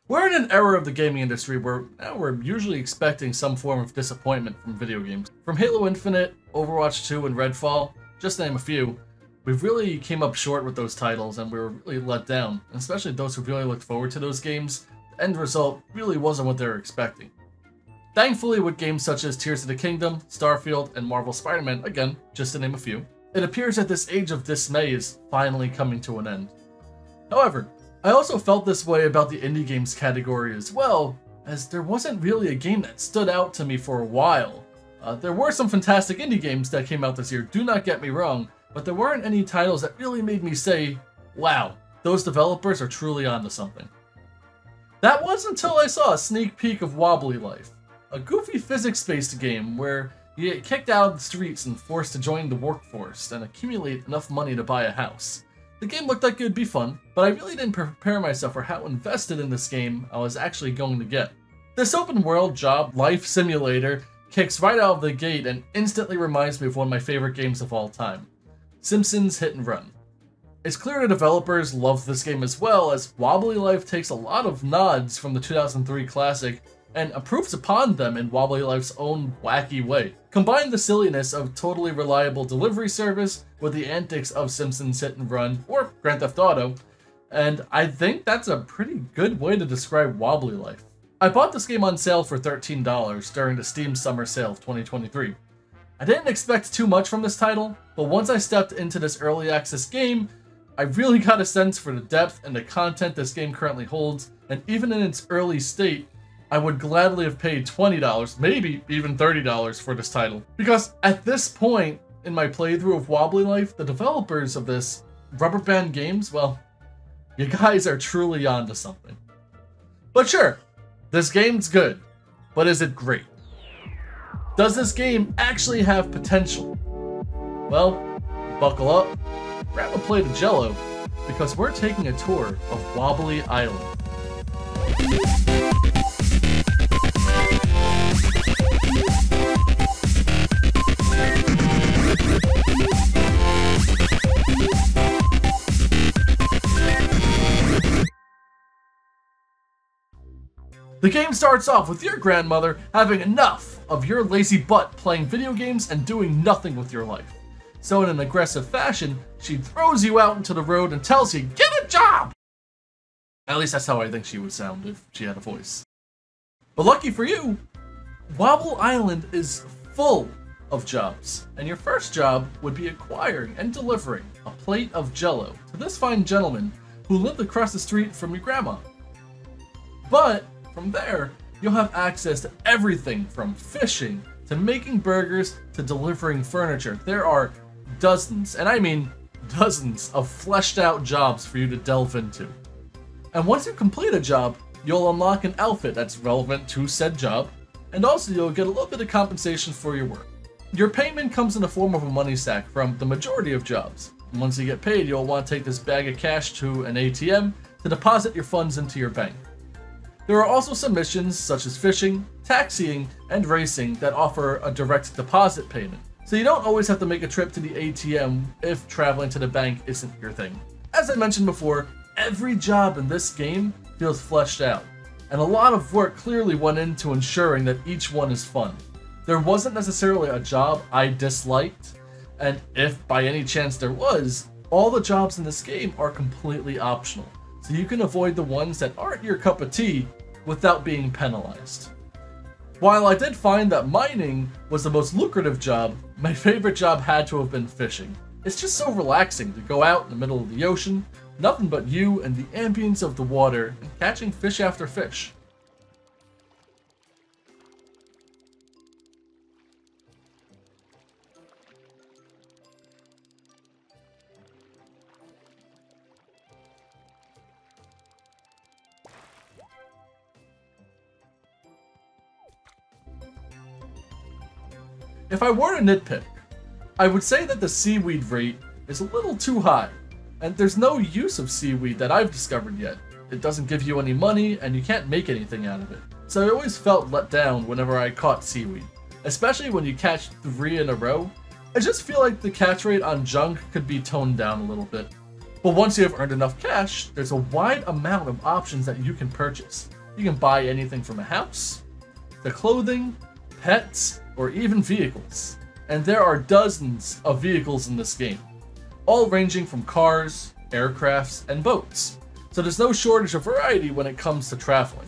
We're in an era of the gaming industry where we're usually expecting some form of disappointment from video games. From Halo Infinite, Overwatch 2, and Redfall, just to name a few, we've really came up short with those titles and we were really let down. And especially those who really looked forward to those games, the end result really wasn't what they were expecting. Thankfully, with games such as Tears of the Kingdom, Starfield, and Marvel Spider-Man, again, just to name a few, it appears that this age of dismay is finally coming to an end. However, I also felt this way about the indie games category as well, as there wasn't really a game that stood out to me for a while. There were some fantastic indie games that came out this year, do not get me wrong, but there weren't any titles that really made me say, wow, those developers are truly onto something. That was until I saw a sneak peek of Wobbly Life, a goofy physics-based game where you get kicked out of the streets and forced to join the workforce and accumulate enough money to buy a house. The game looked like it would be fun, but I really didn't prepare myself for how invested in this game I was actually going to get. This open world job life simulator kicks right out of the gate and instantly reminds me of one of my favorite games of all time, Simpsons Hit and Run. It's clear the developers love this game as well, as Wobbly Life takes a lot of nods from the 2003 classic and improves upon them in Wobbly Life's own wacky way. Combine the silliness of Totally Reliable Delivery Service with the antics of Simpsons Hit and Run, or Grand Theft Auto, and I think that's a pretty good way to describe Wobbly Life. I bought this game on sale for $13 during the Steam Summer Sale of 2023. I didn't expect too much from this title, but once I stepped into this early access game, I really got a sense for the depth and the content this game currently holds, and even in its early state, I would gladly have paid $20, maybe even $30 for this title. Because at this point in my playthrough of Wobbly Life, the developers of this, Rubber Band Games, well, you guys are truly onto something. But sure, this game's good, but is it great? Does this game actually have potential? Well, buckle up, grab a plate of Jell-O, because we're taking a tour of Wobbly Island. The game starts off with your grandmother having enough of your lazy butt playing video games and doing nothing with your life. So in an aggressive fashion, she throws you out into the road and tells you, get a job! At least that's how I think she would sound if she had a voice. But lucky for you, Wobble Island is full of jobs, and your first job would be acquiring and delivering a plate of Jell-O to this fine gentleman who lived across the street from your grandma. But from there, you'll have access to everything from fishing to making burgers to delivering furniture. There are dozens, and I mean dozens, of fleshed out jobs for you to delve into. And once you complete a job, you'll unlock an outfit that's relevant to said job, and also you'll get a little bit of compensation for your work. Your payment comes in the form of a money sack from the majority of jobs. And once you get paid, you'll want to take this bag of cash to an ATM to deposit your funds into your bank. There are also some missions such as fishing, taxiing, and racing that offer a direct deposit payment, so you don't always have to make a trip to the ATM if traveling to the bank isn't your thing. As I mentioned before, every job in this game feels fleshed out, and a lot of work clearly went into ensuring that each one is fun. There wasn't necessarily a job I disliked, and if by any chance there was, all the jobs in this game are completely optional, so you can avoid the ones that aren't your cup of tea without being penalized. While I did find that mining was the most lucrative job, my favorite job had to have been fishing. It's just so relaxing to go out in the middle of the ocean, nothing but you and the ambience of the water, and catching fish after fish. If I were to nitpick, I would say that the seaweed rate is a little too high, and there's no use of seaweed that I've discovered yet. It doesn't give you any money, and you can't make anything out of it. So I always felt let down whenever I caught seaweed, especially when you catch 3 in a row. I just feel like the catch rate on junk could be toned down a little bit. But once you have earned enough cash, there's a wide amount of options that you can purchase. You can buy anything from a house, to clothing, pets, or even vehicles. And there are dozens of vehicles in this game, all ranging from cars, aircrafts, and boats. So there's no shortage of variety when it comes to traveling.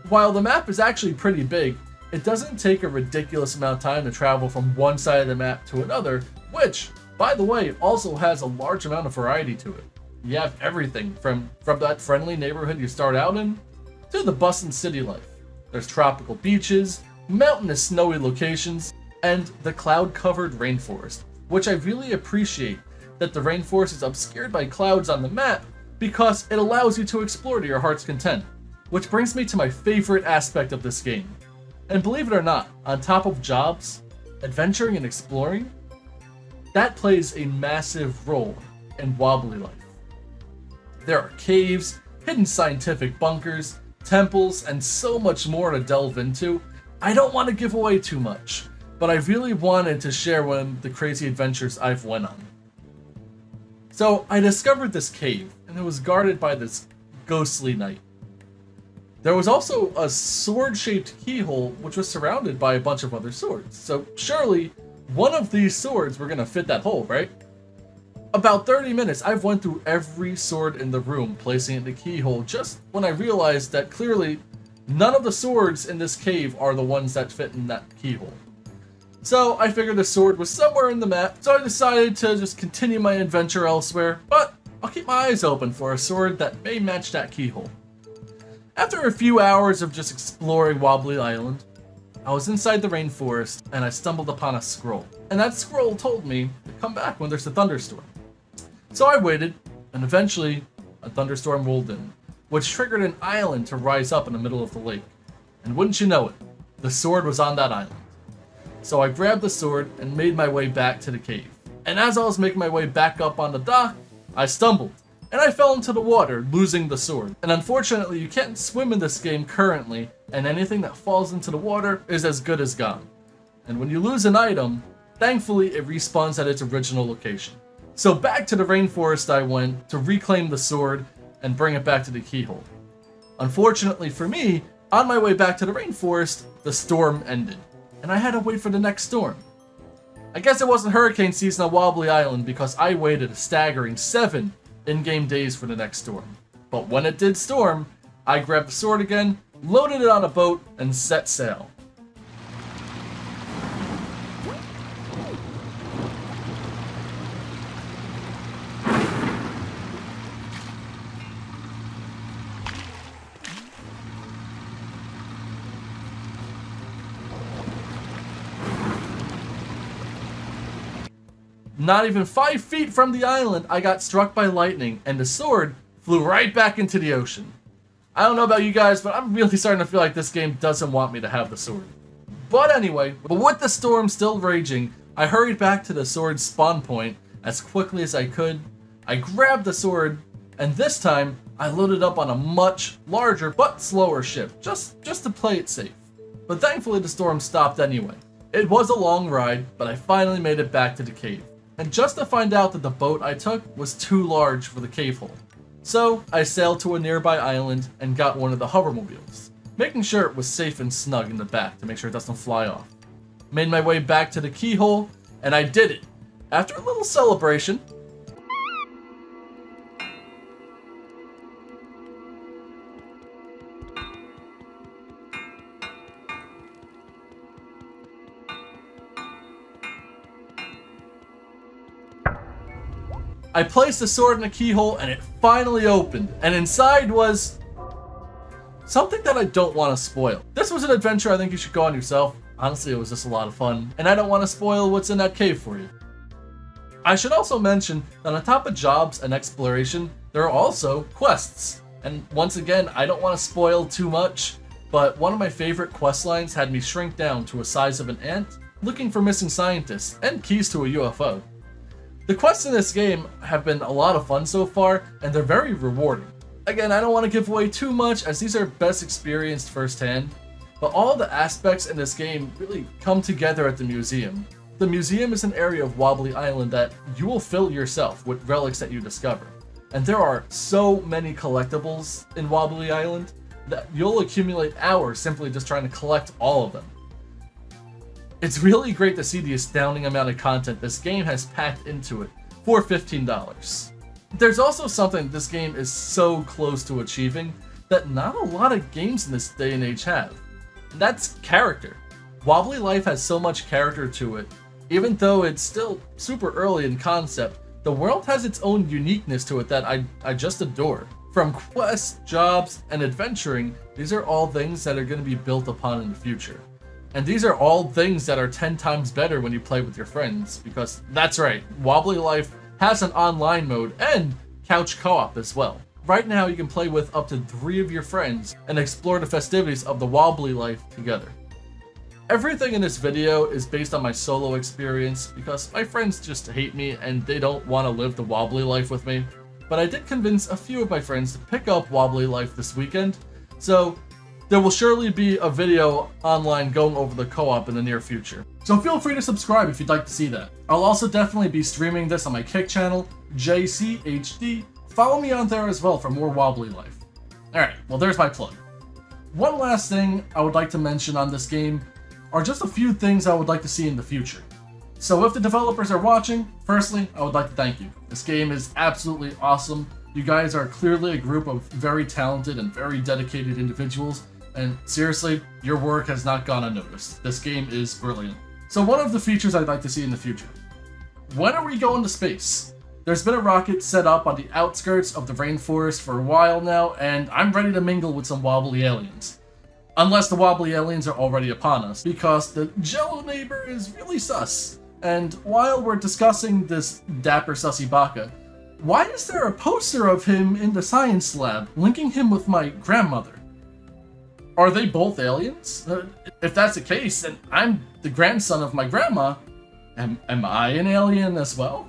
While the map is actually pretty big, it doesn't take a ridiculous amount of time to travel from one side of the map to another, which, by the way, also has a large amount of variety to it. You have everything from that friendly neighborhood you start out in, to the bustling city life. There's tropical beaches, mountainous snowy locations, and the cloud-covered rainforest, which I really appreciate that the rainforest is obscured by clouds on the map because it allows you to explore to your heart's content. Which brings me to my favorite aspect of this game. And believe it or not, on top of jobs, adventuring and exploring, that plays a massive role in Wobbly life. There are caves, hidden scientific bunkers, temples, and so much more to delve into. I don't want to give away too much, but I really wanted to share one of the crazy adventures I've went on. So I discovered this cave, and it was guarded by this ghostly knight. There was also a sword-shaped keyhole which was surrounded by a bunch of other swords, so surely one of these swords were gonna fit that hole, right? About 30 minutes, I've went through every sword in the room, placing it in the keyhole, just when I realized that clearly none of the swords in this cave are the ones that fit in that keyhole. So I figured the sword was somewhere in the map, so I decided to just continue my adventure elsewhere, but I'll keep my eyes open for a sword that may match that keyhole. After a few hours of just exploring Wobbly Island, I was inside the rainforest and I stumbled upon a scroll. And that scroll told me to come back when there's a thunderstorm. So I waited, and eventually a thunderstorm rolled in, which triggered an island to rise up in the middle of the lake. And wouldn't you know it, the sword was on that island. So I grabbed the sword and made my way back to the cave. And as I was making my way back up on the dock, I stumbled. And I fell into the water, losing the sword. And unfortunately, you can't swim in this game currently, and anything that falls into the water is as good as gone. And when you lose an item, thankfully it respawns at its original location. So back to the rainforest I went to reclaim the sword and bring it back to the keyhole. Unfortunately for me, on my way back to the rainforest, the storm ended, and I had to wait for the next storm. I guess it wasn't hurricane season on Wobbly Island because I waited a staggering 7 in-game days for the next storm. But when it did storm, I grabbed the sword again, loaded it on a boat, and set sail. Not even 5 feet from the island, I got struck by lightning, and the sword flew right back into the ocean. I don't know about you guys, but I'm really starting to feel like this game doesn't want me to have the sword. But anyway, with the storm still raging, I hurried back to the sword's spawn point as quickly as I could. I grabbed the sword, and this time, I loaded up on a much larger but slower ship, just to play it safe. But thankfully the storm stopped anyway. It was a long ride, but I finally made it back to the cave. And just to find out that the boat I took was too large for the cave hole. So I sailed to a nearby island and got one of the hovermobiles, making sure it was safe and snug in the back to make sure it doesn't fly off. Made my way back to the keyhole, and I did it! After a little celebration, I placed the sword in the keyhole and it finally opened, and inside was something that I don't want to spoil. This was an adventure I think you should go on yourself. Honestly, it was just a lot of fun, and I don't want to spoil what's in that cave for you. I should also mention that on top of jobs and exploration, there are also quests. And once again, I don't want to spoil too much, but one of my favorite quest lines had me shrink down to a size of an ant, looking for missing scientists and keys to a UFO. The quests in this game have been a lot of fun so far, and they're very rewarding. Again, I don't want to give away too much as these are best experienced firsthand, but all the aspects in this game really come together at the museum. The museum is an area of Wobbly Island that you will fill yourself with relics that you discover. And there are so many collectibles in Wobbly Island that you'll accumulate hours simply just trying to collect all of them. It's really great to see the astounding amount of content this game has packed into it for $15. There's also something this game is so close to achieving that not a lot of games in this day and age have. And that's character. Wobbly Life has so much character to it. Even though it's still super early in concept, the world has its own uniqueness to it that I just adore. From quests, jobs, and adventuring, these are all things that are going to be built upon in the future. And these are all things that are 10 times better when you play with your friends, because that's right, Wobbly Life has an online mode and couch co-op as well. Right now you can play with up to 3 of your friends and explore the festivities of the Wobbly Life together. Everything in this video is based on my solo experience because my friends just hate me and they don't want to live the Wobbly Life with me. But I did convince a few of my friends to pick up Wobbly Life this weekend, so there will surely be a video online going over the co-op in the near future. So feel free to subscribe if you'd like to see that. I'll also definitely be streaming this on my Kick channel, JCHD. Follow me on there as well for more Wobbly Life. Alright, well there's my plug. One last thing I would like to mention on this game are just a few things I would like to see in the future. So if the developers are watching, firstly, I would like to thank you. This game is absolutely awesome. You guys are clearly a group of very talented and very dedicated individuals, and seriously, your work has not gone unnoticed. This game is brilliant. So one of the features I'd like to see in the future. When are we going to space? There's been a rocket set up on the outskirts of the rainforest for a while now, and I'm ready to mingle with some wobbly aliens. Unless the wobbly aliens are already upon us, because the Jello neighbor is really sus. And while we're discussing this dapper sussy baka, why is there a poster of him in the science lab, linking him with my grandmother? Are they both aliens? If that's the case, then I'm the grandson of my grandma. Am I an alien as well?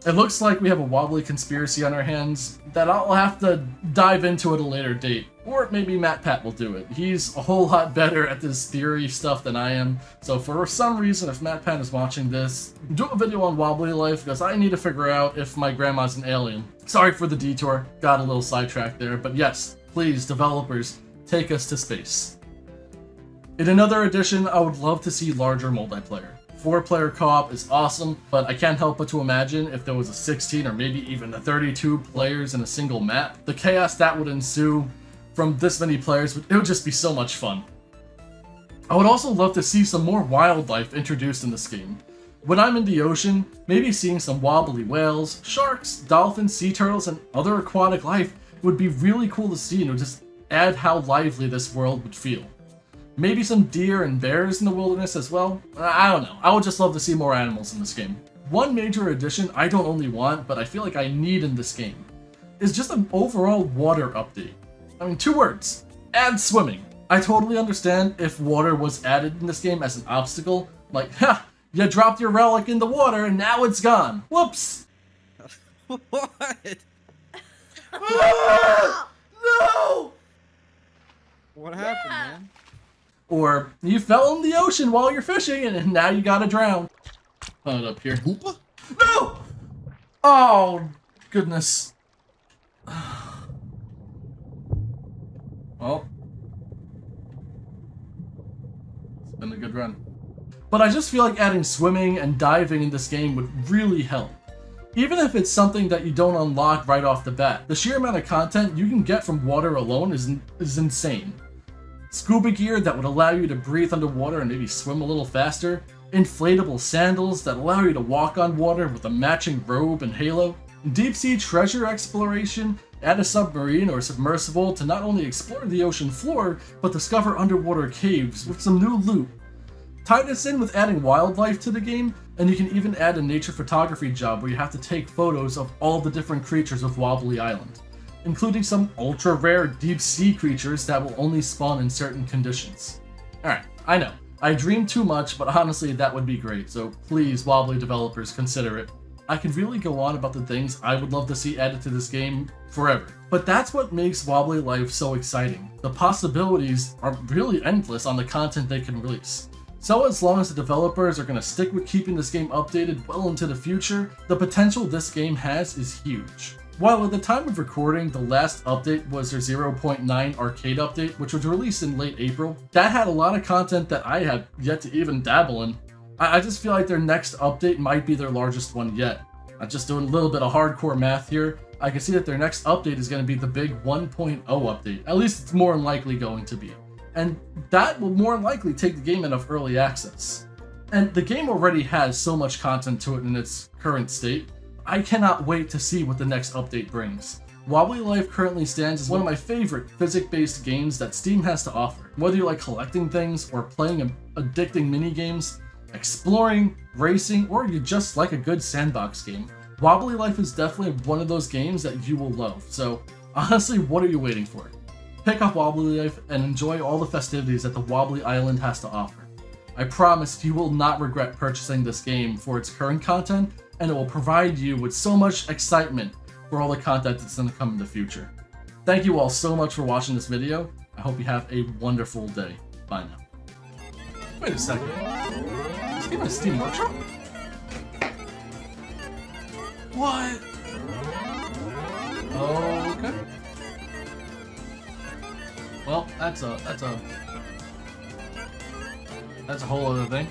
It looks like we have a wobbly conspiracy on our hands that I'll have to dive into at a later date. Or maybe MatPat will do it. He's a whole lot better at this theory stuff than I am. So for some reason, if MatPat is watching this, do a video on Wobbly Life because I need to figure out if my grandma's an alien. Sorry for the detour, got a little sidetracked there, but yes, please, developers, take us to space. In another edition, I would love to see larger multiplayer. 4-player co-op is awesome, but I can't help but to imagine if there was a 16 or maybe even a 32 players in a single map, the chaos that would ensue from this many players, it would just be so much fun. I would also love to see some more wildlife introduced in this game. When I'm in the ocean, maybe seeing some wobbly whales, sharks, dolphins, sea turtles, and other aquatic life would be really cool to see and it would just add how lively this world would feel. Maybe some deer and bears in the wilderness as well? I don't know. I would just love to see more animals in this game. One major addition I don't only want, but I feel like I need in this game, is just an overall water update. I mean, 2 words. Add swimming. I totally understand if water was added in this game as an obstacle. Like, ha! You dropped your relic in the water and now it's gone. Whoops! What? Ah! No! What happened, man? Or you fell in the ocean while you're fishing and now you gotta drown. Put it up here. Hoopa? No! Oh, goodness. Well, it's been a good run. But I just feel like adding swimming and diving in this game would really help. Even if it's something that you don't unlock right off the bat, the sheer amount of content you can get from water alone is insane. Scuba gear that would allow you to breathe underwater and maybe swim a little faster, inflatable sandals that allow you to walk on water with a matching robe and halo, deep sea treasure exploration, add a submarine or submersible to not only explore the ocean floor, but discover underwater caves with some new loot. Tie this in with adding wildlife to the game, and you can even add a nature photography job where you have to take photos of all the different creatures of Wobbly Island, including some ultra rare deep sea creatures that will only spawn in certain conditions. Alright, I know, I dream too much, but honestly that would be great, so please Wobbly developers consider it. I could really go on about the things I would love to see added to this game forever. But that's what makes Wobbly Life so exciting. The possibilities are really endless on the content they can release. So as long as the developers are going to stick with keeping this game updated well into the future, the potential this game has is huge. While at the time of recording, the last update was their 0.9 arcade update, which was released in late April, that had a lot of content that I had yet to even dabble in. I just feel like their next update might be their largest one yet. I'm just doing a little bit of hardcore math here. I can see that their next update is going to be the big 1.0 update. At least it's more than likely going to be. And that will more than likely take the game out of early access. And the game already has so much content to it in its current state. I cannot wait to see what the next update brings. Wobbly Life currently stands as one of my favorite physics-based games that Steam has to offer. Whether you like collecting things or playing addicting mini-games, exploring, racing, or you just like a good sandbox game, Wobbly Life is definitely one of those games that you will love. So honestly, what are you waiting for? Pick up Wobbly Life and enjoy all the festivities that the Wobbly Island has to offer. I promise you will not regret purchasing this game for its current content, and it will provide you with so much excitement for all the content that's going to come in the future. Thank you all so much for watching this video. I hope you have a wonderful day. Bye now. Wait a second. Is this game a Steam Workshop? What? Okay. Well, that's a whole other thing.